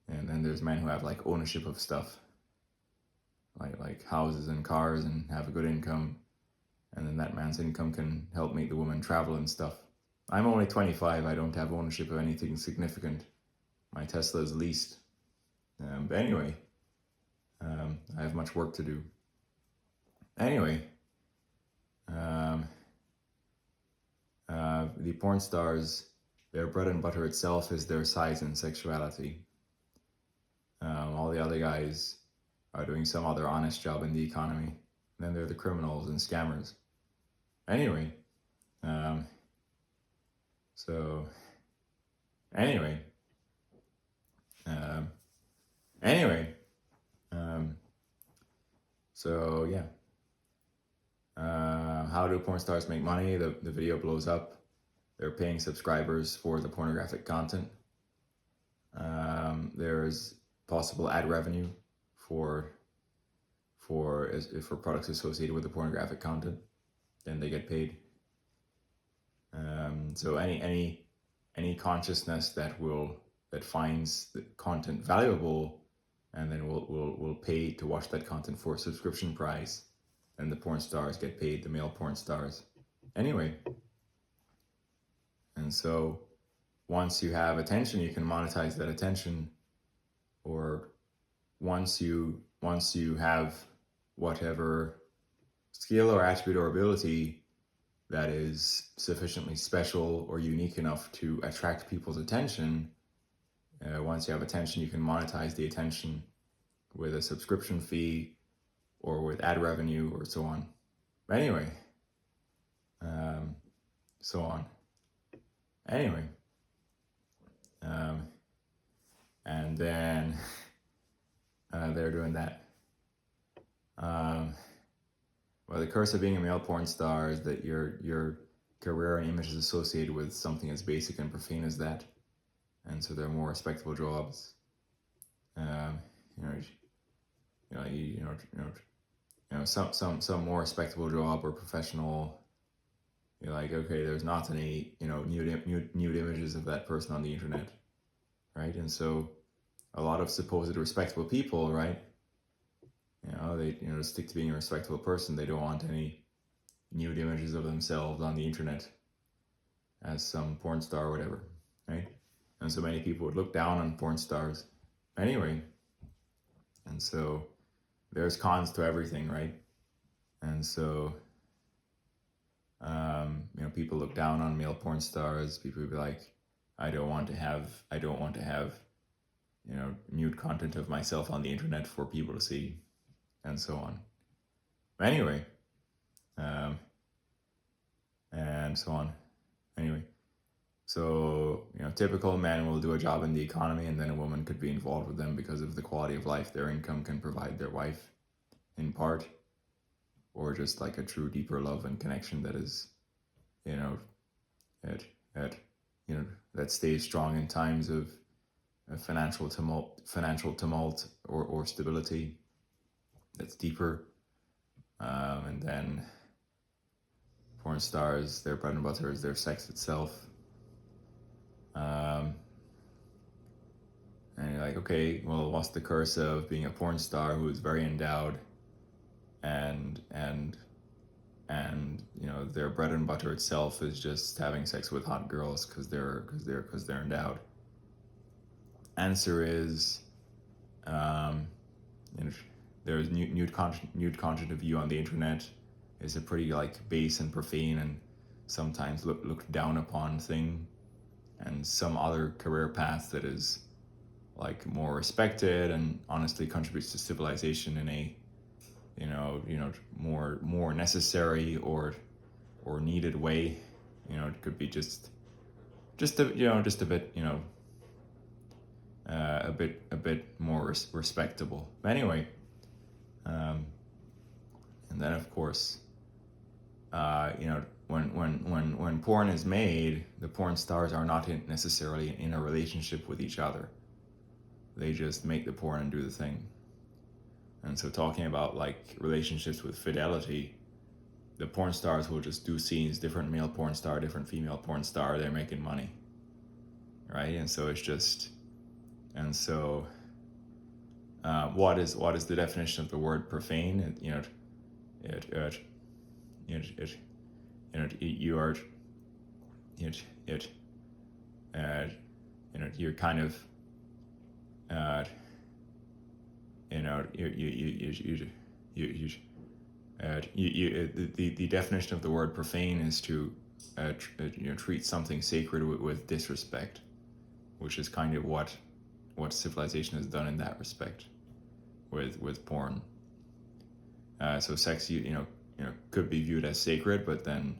And then there's men who have ownership of stuff, like houses and cars, and have a good income. And then that man's income can help make the woman travel and stuff. I'm only 25. I don't have ownership of anything significant. My Tesla is leased. But anyway, I have much work to do. Anyway, the porn stars, their bread and butter itself is their size and sexuality. All the other guys are doing some other honest job in the economy. Then they're the criminals and scammers. Anyway, so yeah. How do porn stars make money? The video blows up. They're paying subscribers for the pornographic content. There's possible ad revenue for products associated with the pornographic content. then they get paid. So any consciousness that finds the content valuable and then will pay to watch that content for a subscription price, then the porn stars get paid, the male porn stars. Anyway, and so once you have attention, you can monetize that attention, or once you have whatever skill or attribute or ability that is sufficiently special or unique enough to attract people's attention, once you have attention, you can monetize the attention with a subscription fee or with ad revenue or so on. Anyway, so on. Anyway, and then they're doing that. Well, the curse of being a male porn star is that your career and image is associated with something as basic and profane as that, and so there are more respectable jobs. Some more respectable job or professional. You're like, okay, there's not any nude images of that person on the internet, right? And so a lot of supposed respectable people, right? They stick to being a respectable person. They don't want any nude images of themselves on the internet as some porn star or whatever, right? And so many people would look down on porn stars anyway. And so there's cons to everything, right? And so people look down on male porn stars. People would be like, I don't want to have nude content of myself on the internet for people to see, and so on. Anyway, and so on. Anyway, so typical men will do a job in the economy, and then a woman could be involved with them because of the quality of life their income can provide their wife, in part, or just like a true deeper love and connection that is, that stays strong in times of financial tumult or stability. That's deeper. And then porn stars, their bread and butter is their sex itself. And you're like, okay, well, what's the curse of being a porn star who is very endowed and their bread and butter itself is just having sex with hot girls because they're endowed? Answer is, there's nude content of you on the internet is a pretty base and profane and sometimes looked down upon thing, and some other career path that is more respected and honestly contributes to civilization in a more necessary or needed way. It could be just a bit a bit more respectable. Anyway, and then of course, when porn is made, the porn stars are not necessarily in a relationship with each other. They just make the porn and do the thing. And so talking about relationships with fidelity, the porn stars will just do scenes, different male porn star, different female porn star, they're making money, right? And so it's just, and so what is the definition of the word profane? You're kind of the definition of the word profane is to treat something sacred with disrespect, which is kind of what civilization has done in that respect with porn. So sex, could be viewed as sacred, but then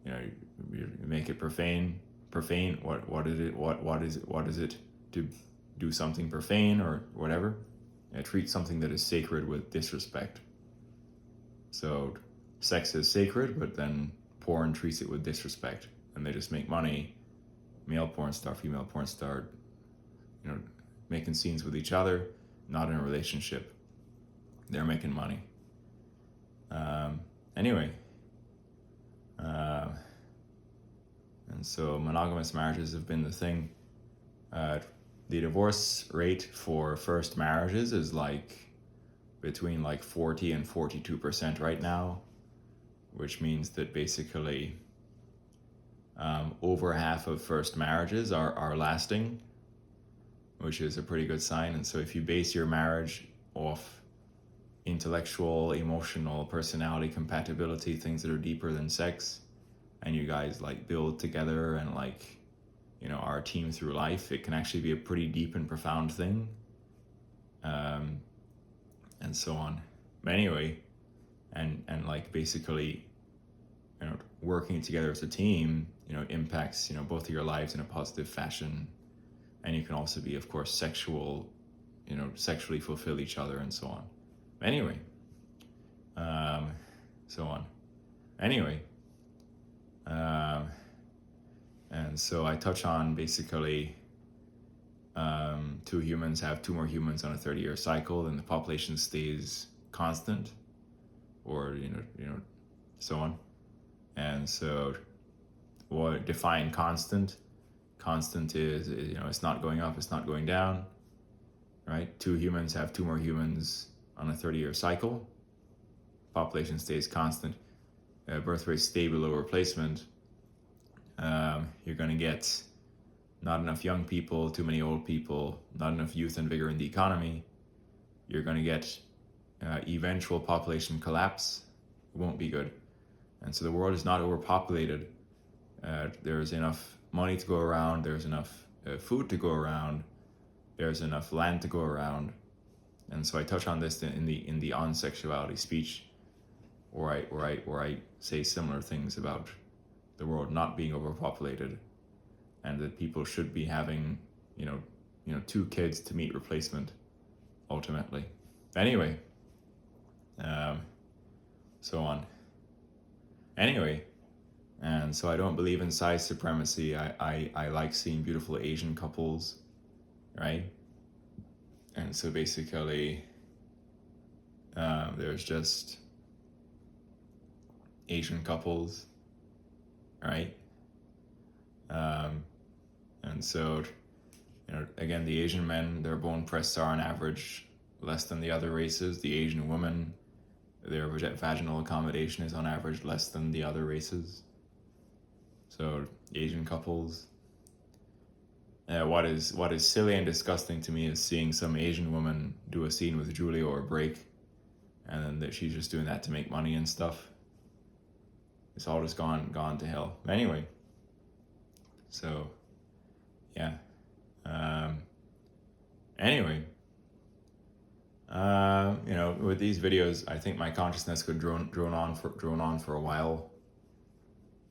you make it profane. Profane. What is it? What is it to do something profane or whatever? Treat something that is sacred with disrespect. So sex is sacred, but then porn treats it with disrespect, and they just make money. Male porn star, female porn star, making scenes with each other, not in a relationship. They're making money. Anyway, And so monogamous marriages have been the thing. The divorce rate for first marriages is like between like 40 and 42% right now, which means that basically over half of first marriages are lasting, which is a pretty good sign. And so if you base your marriage off intellectual, emotional, personality compatibility, things that are deeper than sex, and you guys like build together and like, you know, are a team through life, it can actually be a pretty deep and profound thing. And so on. But anyway, and like basically, you know, working together as a team, you know, impacts, you know, both of your lives in a positive fashion. And you can also be, of course, sexual, you know, sexually fulfill each other and so on. Anyway, so on. Anyway, and so I touch on basically two humans have two more humans on a 30-year cycle, and the population stays constant, or you know, so on. And so, what define constant? Constant is, you know, it's not going up, it's not going down, right? Two humans have two more humans on a 30-year cycle. Population stays constant. Birth rate stay below replacement. You're going to get not enough young people, too many old people, not enough youth and vigor in the economy. You're going to get eventual population collapse. It won't be good. And so the world is not overpopulated. There's enough money to go around. There's enough food to go around. There's enough land to go around. And so I touch on this in the On Sexuality speech, where I say similar things about the world not being overpopulated, and that people should be having, you know, two kids to meet replacement, ultimately. Anyway, so on. Anyway, and so I don't believe in size supremacy. I like seeing beautiful Asian couples, right? And so basically, there's just Asian couples, right? And so, you know, again, the Asian men, their bone breasts are on average less than the other races. The Asian women, their vaginal accommodation is on average less than the other races. So Asian couples. What is silly and disgusting to me is seeing some Asian woman do a scene with Julia or break, and then that she's just doing that to make money and stuff. It's all just gone to hell. Anyway, so yeah. Anyway, you know, with these videos, I think my consciousness could drone on for a while.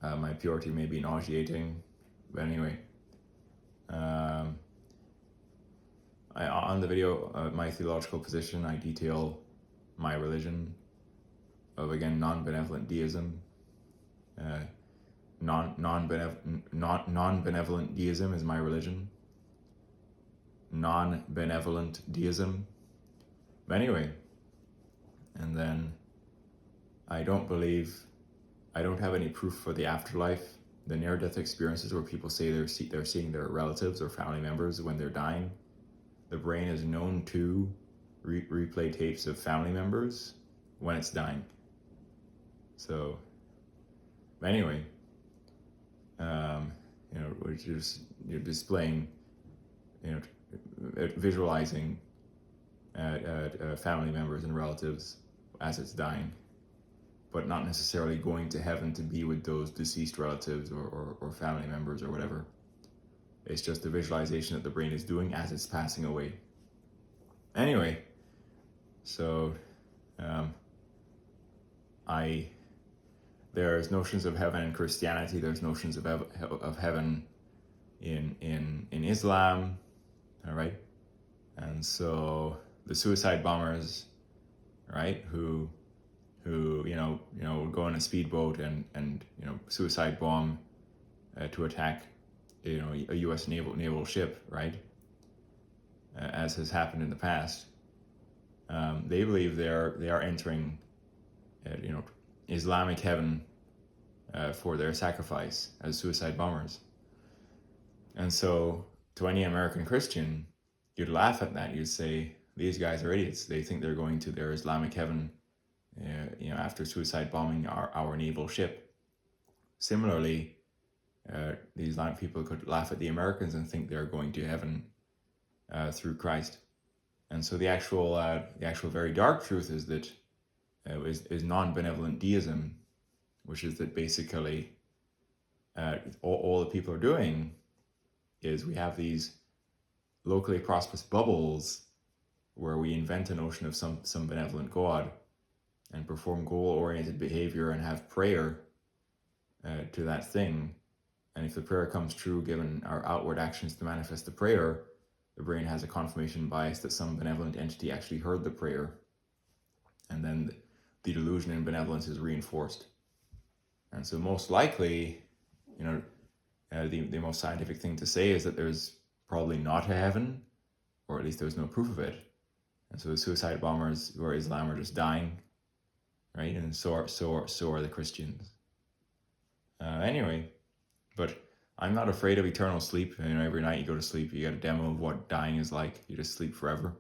My purity may be nauseating, but anyway. On the video, my theological position, I detail my religion of, again, non-benevolent deism. Non-benevolent deism is my religion. Non-benevolent deism. But anyway, and then I don't have any proof for the afterlife. The near-death experiences where people say they're seeing their relatives or family members when they're dying. The brain is known to replay tapes of family members when it's dying. So, anyway, you know, we're just, you're displaying, you know, visualizing family members and relatives as it's dying, but not necessarily going to heaven to be with those deceased relatives or family members or whatever. It's just the visualization that the brain is doing as it's passing away. Anyway, so there's notions of heaven in Christianity. There's notions of heaven in Islam. All right, and so the suicide bombers, right, who you know go on a speedboat and you know suicide bomb to attack, you know, a U.S. naval ship, right? As has happened in the past. They believe they are entering, you know, Islamic heaven for their sacrifice as suicide bombers. And so, to any American Christian, you'd laugh at that. You'd say, these guys are idiots. They think they're going to their Islamic heaven, after suicide bombing our naval ship. Similarly, the Islamic people could laugh at the Americans and think they're going to heaven through Christ. And so the actual very dark truth is that is non-benevolent deism, which is that basically all the people are doing is we have these locally prosperous bubbles where we invent a notion of some benevolent God and perform goal-oriented behavior and have prayer to that thing. And if the prayer comes true, given our outward actions to manifest the prayer, the brain has a confirmation bias that some benevolent entity actually heard the prayer. And then the delusion in benevolence is reinforced. And so most likely, the most scientific thing to say is that there's probably not a heaven, or at least there's no proof of it. And so the suicide bombers who are Islam are just dying, right? And so are the Christians. Anyway, but I'm not afraid of eternal sleep. Every night you go to sleep, you get a demo of what dying is like. You just sleep forever.